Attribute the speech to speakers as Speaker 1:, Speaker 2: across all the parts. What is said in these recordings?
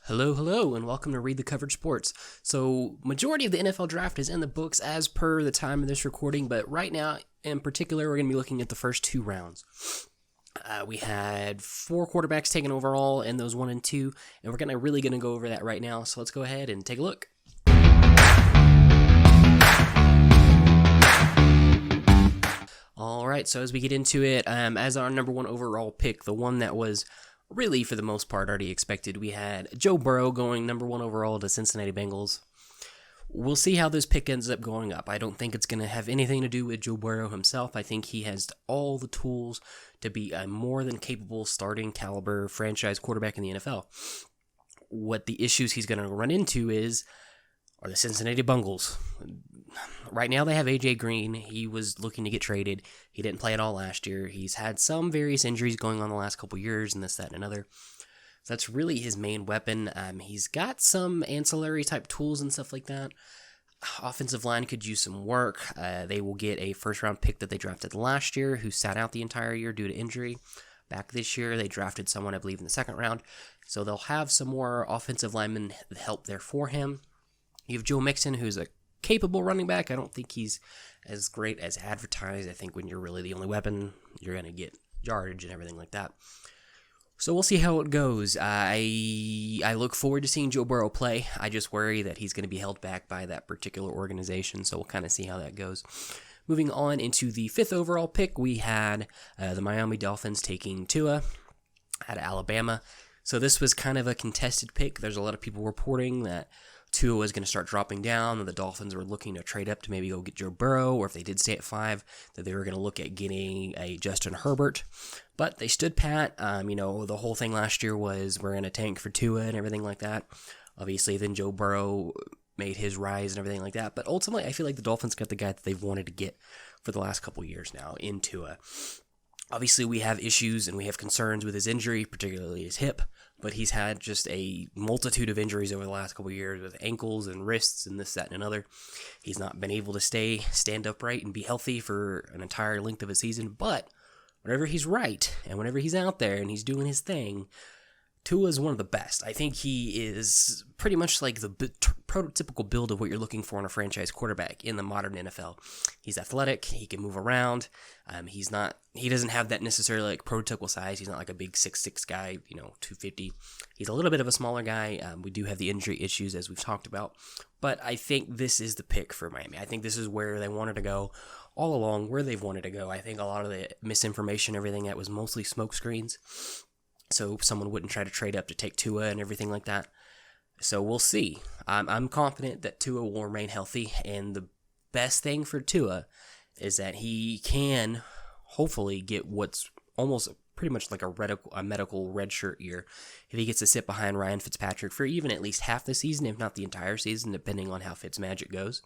Speaker 1: Hello, and welcome to Read the Coverage Sports. So, majority of the NFL draft is in the books as per the time of this recording, but right now, in particular, we're going to be looking at the first two rounds. We had 4 quarterbacks taken overall in those 1 and 2, and we're really going to go over that right now. So let's go ahead and take a look. All right, so as we get into it, as our number 1 overall pick, the one that was really, for the most part, already expected, we had Joe Burrow going number 1 overall to Cincinnati Bengals. We'll see how this pick ends up going up. I don't think it's going to have anything to do with Joe Burrow himself. I think he has all the tools to be a more than capable starting caliber franchise quarterback in the NFL. What the issues he's going to run into are the Cincinnati Bengals. Right now they have AJ Green. He was looking to get traded. He didn't play at all last year. He's had some various injuries going on the last couple years and this, that, and another. So that's really his main weapon. He's got some ancillary type tools and stuff like that. Offensive line could use some work. They will get a first round pick that they drafted last year who sat out the entire year due to injury. Back this year, they drafted someone, I believe, in the second round. So they'll have some more offensive linemen help there for him. You have Joe Mixon, who's a capable running back. I don't think he's as great as advertised. I think when you're really the only weapon, you're going to get yardage and everything like that. So we'll see how it goes. I look forward to seeing Joe Burrow play. I just worry that he's going to be held back by that particular organization, so we'll kind of see how that goes. Moving on into the 5th overall pick, we had the Miami Dolphins taking Tua out of Alabama. So this was kind of a contested pick. There's a lot of people reporting that Tua was going to start dropping down, and the Dolphins were looking to trade up to maybe go get Joe Burrow, or if they did stay at 5, that they were going to look at getting a Justin Herbert. But they stood pat. The whole thing last year was we're in a tank for Tua and everything like that. Obviously, then Joe Burrow made his rise and everything like that. But ultimately, I feel like the Dolphins got the guy that they've wanted to get for the last couple years now in Tua. Obviously, we have issues and we have concerns with his injury, particularly his hip, but he's had just a multitude of injuries over the last couple of years with ankles and wrists and this, that, and another. He's not been able to stand upright and be healthy for an entire length of a season, but whenever he's right and whenever he's out there and he's doing his thing, Tua is one of the best. I think he is pretty much like the prototypical build of what you're looking for in a franchise quarterback in the modern NFL. He's athletic. He can move around. He doesn't have that necessarily like prototypical size. He's not like a big 6'6" guy, 250. He's a little bit of a smaller guy. We do have the injury issues as we've talked about, but I think this is the pick for Miami. I think this is where they wanted to go all along, where they've wanted to go. I think a lot of the misinformation, everything that was mostly smoke screens, so someone wouldn't try to trade up to take Tua and everything like that. So we'll see. I'm confident that Tua will remain healthy, and the best thing for Tua is that he can hopefully get what's almost pretty much like a medical redshirt year if he gets to sit behind Ryan Fitzpatrick for even at least half the season, if not the entire season, depending on how Fitzmagic goes.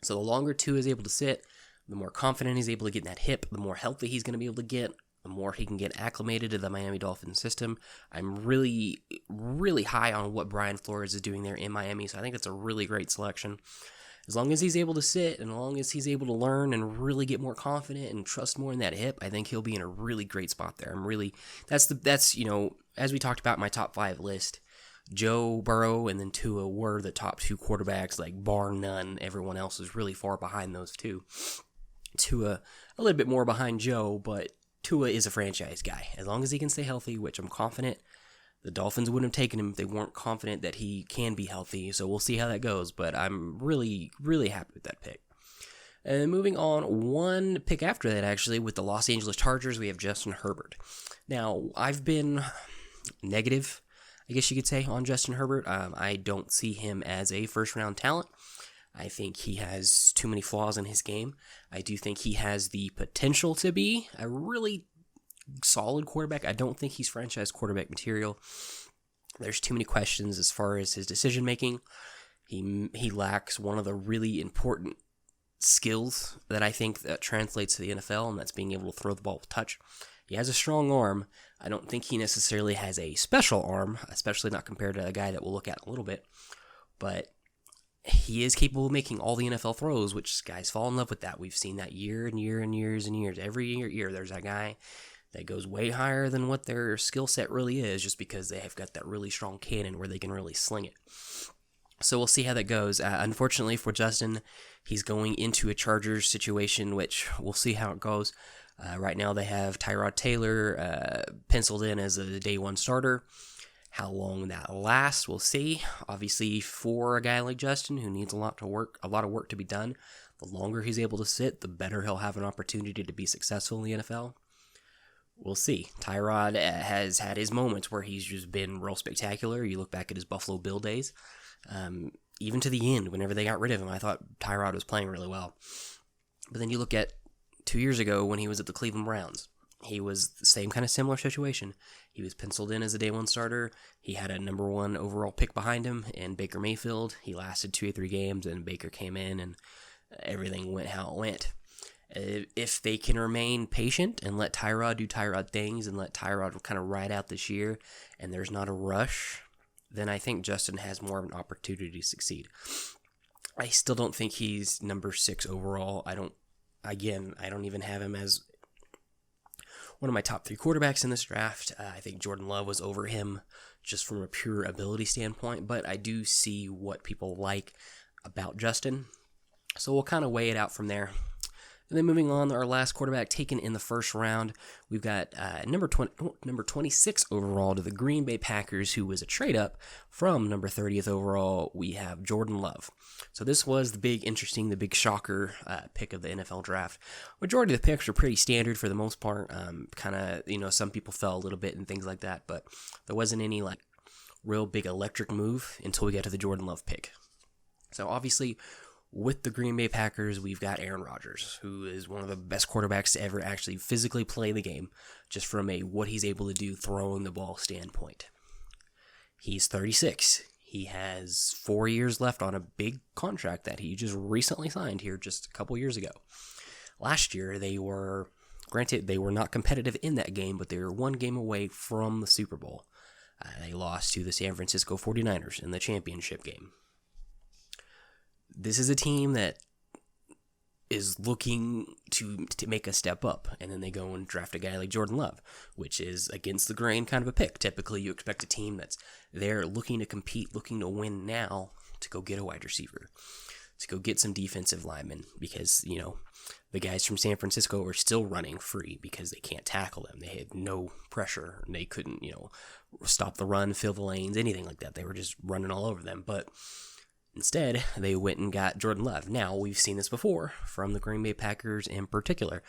Speaker 1: So the longer Tua is able to sit, the more confident he's able to get in that hip, the more healthy he's going to be able to get, the more he can get acclimated to the Miami Dolphins system. I'm really, really high on what Brian Flores is doing there in Miami, so I think that's a really great selection. As long as he's able to sit, and as long as he's able to learn and really get more confident and trust more in that hip, I think he'll be in a really great spot there. That's as we talked about in my top 5 list, Joe Burrow and then Tua were the top 2 quarterbacks, like bar none. Everyone else is really far behind those two. Tua a little bit more behind Joe, but Tua is a franchise guy. As long as he can stay healthy, which I'm confident the Dolphins wouldn't have taken him if they weren't confident that he can be healthy. So we'll see how that goes, but I'm really, really happy with that pick. And moving on, one pick after that, actually, with the Los Angeles Chargers, we have Justin Herbert. Now, I've been negative, I guess you could say, on Justin Herbert. I don't see him as a first-round talent. I think he has too many flaws in his game. I do think he has the potential to be a really solid quarterback. I don't think he's franchise quarterback material. There's too many questions as far as his decision making. He lacks one of the really important skills that I think that translates to the NFL, and that's being able to throw the ball with touch. He has a strong arm. I don't think he necessarily has a special arm, especially not compared to a guy that we'll look at in a little bit. But he is capable of making all the NFL throws, which guys fall in love with that. We've seen that year and year and years and years. Every year there's that guy that goes way higher than what their skill set really is, just because they have got that really strong cannon where they can really sling it. So we'll see how that goes. Unfortunately for Justin, he's going into a Chargers situation, which we'll see how it goes. Right now they have Tyrod Taylor penciled in as a day one starter. How long that lasts, we'll see. Obviously, for a guy like Justin, who needs a lot of work to be done, the longer he's able to sit, the better he'll have an opportunity to be successful in the NFL. We'll see. Tyrod has had his moments where he's just been real spectacular. You look back at his Buffalo Bill days. Even to the end, whenever they got rid of him, I thought Tyrod was playing really well. But then you look at 2 years ago when he was at the Cleveland Browns. He was the same kind of similar situation. He was penciled in as a day one starter. He had a number one overall pick behind him in Baker Mayfield. He lasted 2 or 3 games, and Baker came in, and everything went how it went. If they can remain patient and let Tyrod do Tyrod things and let Tyrod kind of ride out this year, and there's not a rush, then I think Justin has more of an opportunity to succeed. I still don't think he's number 6 overall. I don't even have him as one of my top 3 quarterbacks in this draft. I think Jordan Love was over him just from a pure ability standpoint, but I do see what people like about Justin. So we'll kind of weigh it out from there. And then moving on, our last quarterback taken in the first round, we've got number 26 overall to the Green Bay Packers, who was a trade-up from number 30th overall. We have Jordan Love. So this was the big shocker pick of the NFL draft. Majority of the picks were pretty standard for the most part. Some people fell a little bit and things like that, but there wasn't any real big electric move until we got to the Jordan Love pick. So obviously, with the Green Bay Packers, we've got Aaron Rodgers, who is one of the best quarterbacks to ever actually physically play the game, just from what he's able to do throwing the ball standpoint. He's 36. He has 4 years left on a big contract that he just recently signed here just a couple years ago. Last year, they were not competitive in that game, but they were 1 game away from the Super Bowl. They lost to the San Francisco 49ers in the championship game. This is a team that is looking to make a step up, and then they go and draft a guy like Jordan Love, which is against the grain kind of a pick. Typically, you expect a team that's there looking to compete, looking to win now, to go get a wide receiver, to go get some defensive linemen, because, the guys from San Francisco are still running free because they can't tackle them. They had no pressure, and they couldn't, stop the run, fill the lanes, anything like that. They were just running all over them, but instead, they went and got Jordan Love. Now, we've seen this before from the Green Bay Packers in particular.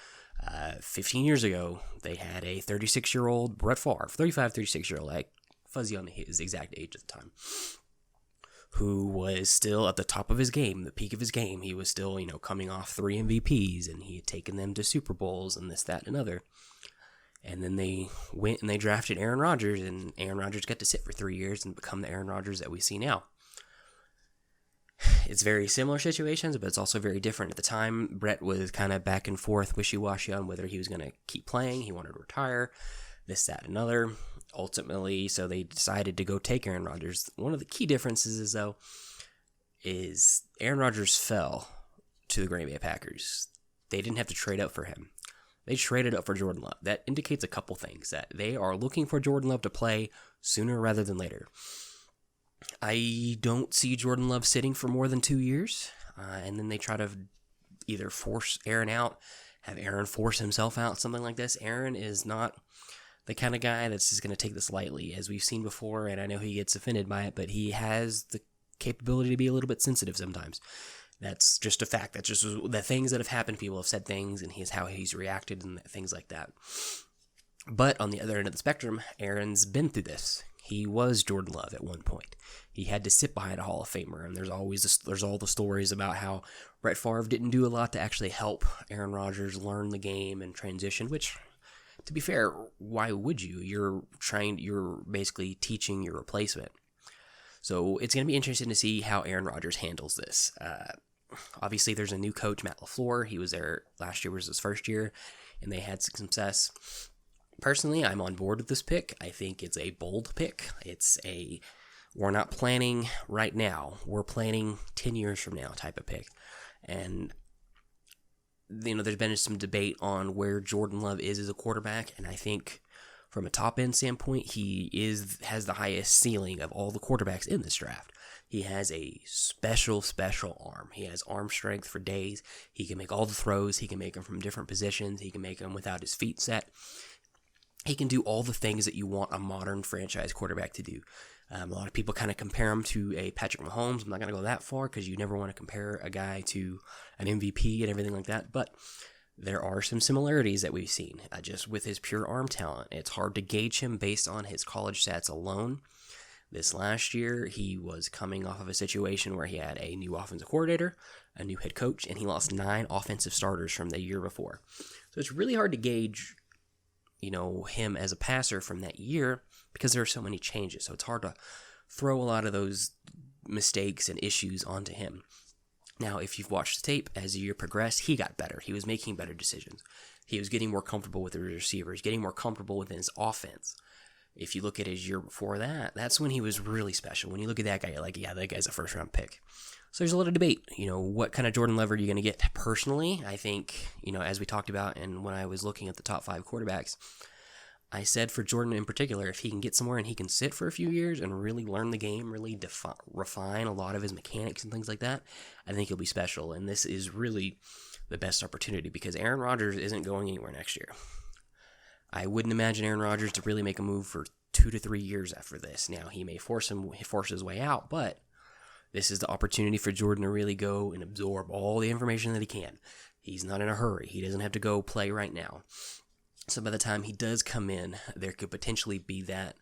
Speaker 1: 15 years ago, they had a 36-year-old Brett Favre, 36-year-old, fuzzy on his exact age at the time, who was still at the top of his game, the peak of his game. He was still, coming off 3 MVPs, and he had taken them to Super Bowls and this, that, and another. And then they went and they drafted Aaron Rodgers, and Aaron Rodgers got to sit for 3 years and become the Aaron Rodgers that we see now. It's very similar situations, but it's also very different. At the time, Brett was kind of back and forth, wishy-washy on whether he was going to keep playing. He wanted to retire, this, that, and another. Ultimately, so they decided to go take Aaron Rodgers. One of the key differences is Aaron Rodgers fell to the Green Bay Packers. They didn't have to trade up for him. They traded up for Jordan Love. That indicates a couple things, that they are looking for Jordan Love to play sooner rather than later. I don't see Jordan Love sitting for more than 2 years, and then they try to either force Aaron out, have Aaron force himself out, something like this. Aaron is not the kind of guy that's just going to take this lightly, as we've seen before, and I know he gets offended by it, but he has the capability to be a little bit sensitive sometimes. That's just a fact. That's just the things that have happened. People have said things, and how he's reacted and things like that. But on the other end of the spectrum, Aaron's been through this. He was Jordan Love at one point. He had to sit behind a Hall of Famer, and there's all the stories about how Brett Favre didn't do a lot to actually help Aaron Rodgers learn the game and transition, which, to be fair, why would you? You're basically teaching your replacement. So it's going to be interesting to see how Aaron Rodgers handles this. Obviously, there's a new coach, Matt LaFleur. He was there last year, was his first year, and they had success. Personally, I'm on board with this pick. I think it's a bold pick. We're not planning right now. We're planning 10 years from now type of pick. And there's been some debate on where Jordan Love is as a quarterback, and I think from a top-end standpoint, he has the highest ceiling of all the quarterbacks in this draft. He has a special arm. He has arm strength for days. He can make all the throws. He can make them from different positions. He can make them without his feet set. He can do all the things that you want a modern franchise quarterback to do. A lot of people kind of compare him to a Patrick Mahomes. I'm not going to go that far because you never want to compare a guy to an MVP and everything like that, but there are some similarities that we've seen just with his pure arm talent. It's hard to gauge him based on his college stats alone. This last year, he was coming off of a situation where he had a new offensive coordinator, a new head coach, and he lost 9 offensive starters from the year before. So it's really hard to gauge, him as a passer from that year because there are so many changes. So it's hard to throw a lot of those mistakes and issues onto him. Now, if you've watched the tape, as the year progressed, he got better. He was making better decisions. He was getting more comfortable with the receivers, getting more comfortable within his offense. If you look at his year before that, that's when he was really special. When you look at that guy, you're like, yeah, that guy's a first-round pick. So there's a lot of debate. What kind of Jordan Love are you going to get? Personally, I think, as we talked about and when I was looking at the top 5 quarterbacks, I said for Jordan in particular, if he can get somewhere and he can sit for a few years and really learn the game, really refine a lot of his mechanics and things like that, I think he'll be special. And this is really the best opportunity because Aaron Rodgers isn't going anywhere next year. I wouldn't imagine Aaron Rodgers to really make a move for 2 to 3 years after this. Now, he may force his way out, but this is the opportunity for Jordan to really go and absorb all the information that he can. He's not in a hurry. He doesn't have to go play right now. So by the time he does come in, there could potentially be that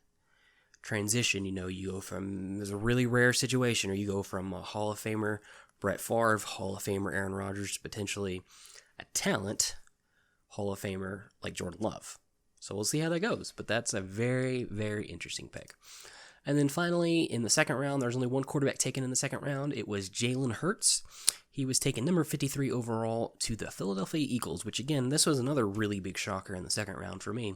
Speaker 1: transition. You go from, there's a really rare situation, or you go from a Hall of Famer Brett Favre, Hall of Famer Aaron Rodgers, to potentially a talent Hall of Famer like Jordan Love. So we'll see how that goes. But that's a very, very interesting pick. And then finally, in the second round, there's only one quarterback taken in the second round. It was Jalen Hurts. He was taken number 53 overall to the Philadelphia Eagles, which again, this was another really big shocker in the second round for me.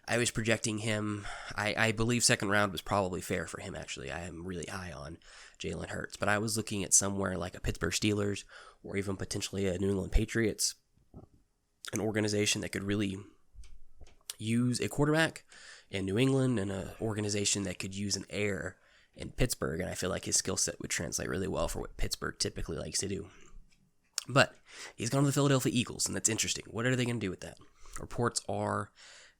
Speaker 1: I was projecting him, I believe second round was probably fair for him, actually. I am really high on Jalen Hurts, but I was looking at somewhere like a Pittsburgh Steelers or even potentially a New England Patriots, an organization that could really use a quarterback in New England and an organization that could use an heir in Pittsburgh, and I feel like his skill set would translate really well for what Pittsburgh typically likes to do. But he's gone to the Philadelphia Eagles, and that's interesting. What are they going to do with that? Reports are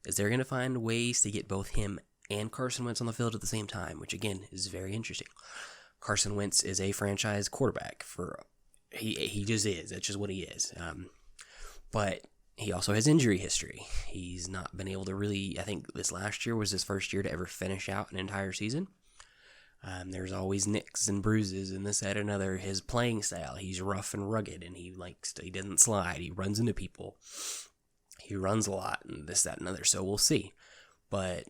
Speaker 1: is they're going to find ways to get both him and Carson Wentz on the field at the same time, which again is very interesting. Carson Wentz is a franchise quarterback. He just is. That's just what he is. But he also has injury history. He's not been able to really, I think this last year was his first year to ever finish out an entire season. There's always nicks and bruises and this, that, and another. His playing style, he's rough and rugged, and he doesn't slide. He runs into people. He runs a lot, and this, that, and another. So we'll see. But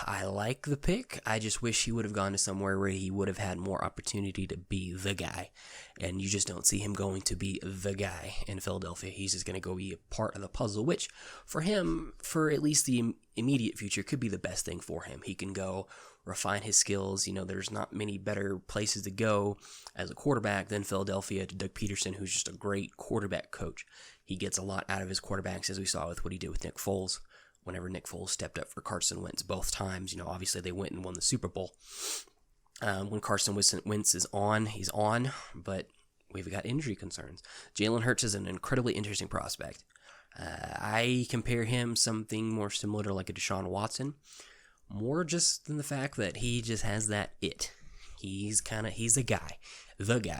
Speaker 1: I like the pick. I just wish he would have gone to somewhere where he would have had more opportunity to be the guy. And you just don't see him going to be the guy in Philadelphia. He's just going to go be a part of the puzzle, which for him, for at least the immediate future, could be the best thing for him. He can go refine his skills. There's not many better places to go as a quarterback than Philadelphia to Doug Peterson, who's just a great quarterback coach. He gets a lot out of his quarterbacks, as we saw with what he did with Nick Foles. Whenever Nick Foles stepped up for Carson Wentz both times, obviously they went and won the Super Bowl. When Carson Wentz is on, he's on, but we've got injury concerns. Jalen Hurts is an incredibly interesting prospect. I compare him something more similar to like a Deshaun Watson, more just than the fact that he just has that it. He's the guy.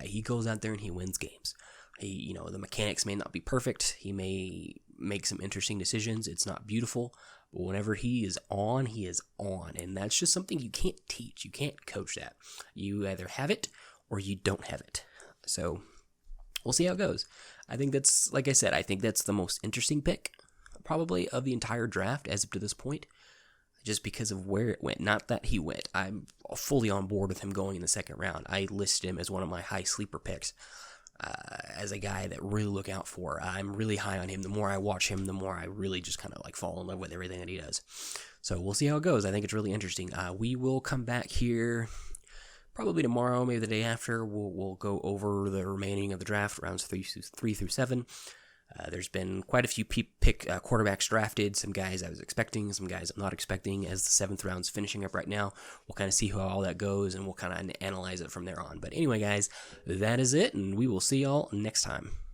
Speaker 1: He goes out there and he wins games. The mechanics may not be perfect. He may make some interesting decisions. It's not beautiful, but whenever he is on, and that's just something you can't teach. You can't coach that. You either have it or you don't have it. So we'll see how it goes. I think that's, like I said, I think that's the most interesting pick probably of the entire draft as up to this point, just because of where it went. Not that he went. I'm fully on board with him going in the second round. I listed him as one of my high sleeper picks. As a guy that really look out for. I'm really high on him. The more I watch him, the more I really just kind of fall in love with everything that he does. So we'll see how it goes. I think it's really interesting. We will come back here probably tomorrow, maybe the day after, we'll go over the remaining of the draft, rounds 3 through 7. There's been quite a few quarterbacks drafted, some guys I was expecting, some guys I'm not expecting, as the 7th round's finishing up right now. We'll kind of see how all that goes, and we'll kind of analyze it from there on. But anyway, guys, that is it, and we will see y'all next time.